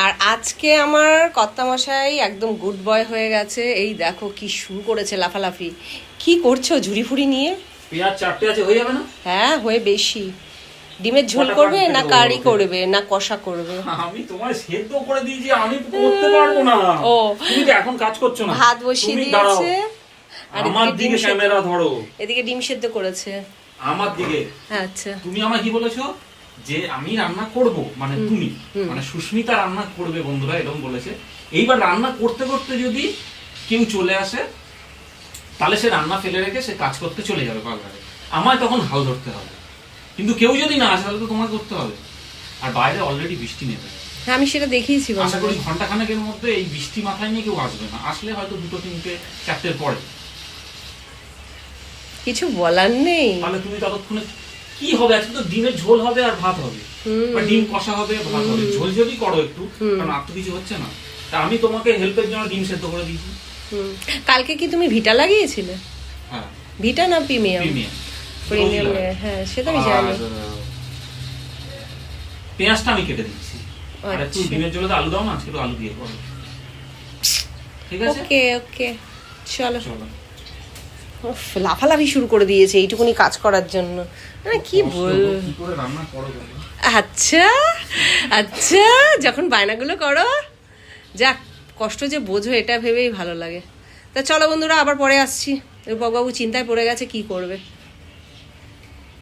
আর আজকে আমার কর্তামশাই একদম গুড বয় হয়ে গেছে। এই দেখো কি শুরু করেছে লাফালাফি। কি করছো ঝুড়ি ফুড়ি নিয়ে? পেঁয়াজ 4টে আছে, হয়ে যাবে না? হ্যাঁ হয়ে বেশি। ডিমের ঝোল করবে না কারি করবে না কষা করবে? আমি তোমায় সেদ্ধ করে দিয়েছি, আমি করতে পারবো না। ও তুমি তো এখন কাজ করছো না। ভাত বসিয়ে দিয়েছে আর আমার দিকে ক্যামেরা ধরো। এদিকে ডিম সেদ্ধ করেছে আমার দিকে। আচ্ছা তুমি আমায় কি বলেছো যে আমি রান্না করব, মানে তুমি মানে সুস্মিতা রান্না করবে, বন্ধুরা এরকম বলেছে। এইবার রান্না করতে করতে যদি কেউ চলে আসে তাহলে সে রান্না ফেলে রেখে সে কাজ করতে চলে যাবে পাকঘরে, আমায় তখন হাল ধরতে হবে। কিন্তু কেউ যদি না আসে তাহলে তো তোমায় করতে হবে। আর বাইরে অলরেডি বৃষ্টি নেমে গেছে। হ্যাঁ আমি সেটা দেখিয়েছি। আশা করি ঘন্টাখানেকের মধ্যে এই বৃষ্টি মাথায় নিয়ে কেউ আসবে না, আসলে হয়তো 2, 3, 4টের পরে। কিছু বলার নেই। তাহলে তুমি ততক্ষণে কি হবে, আজকে তো ডিমের ঝোল হবে আর ভাত হবে, বা ডিম কষা হবে ভাত হবে। ঝোল যদি করো একটু, কারণ আর তো কিছু হচ্ছে না। তা আমি তোমাকে হেল্পের জন্য ডিম সেদ্ধ করে দিয়েছি। কালকে কি তুমি ভিটা লাগিয়েছিলে? হ্যাঁ ভিটা না প্রিমিয়াম? প্রিমিয়াম। হ্যাঁ সেটা আমি জানি। পেঁয়াজটা আমি কেটে দিচ্ছি, আর একটু ডিমের ঝোলে আলু দাও না, আজকে আলু দিয়ে করো, ঠিক আছে? ওকে ওকে চলো। লাফালাফি শুরু করে দিয়েছে এইটুকুনি কাজ করার জন্য। মানে কি বল, কি করে রান্না করো? আচ্ছা আচ্ছা যখন বায়নাগুলো করো, যাক কষ্ট যে বোঝো এটা ভেবেই ভালো লাগে। তা চলো বন্ধুরা, আবার পরে আসছি। রূপকবাবু চিন্তায় পড়ে গেছে কি করবে।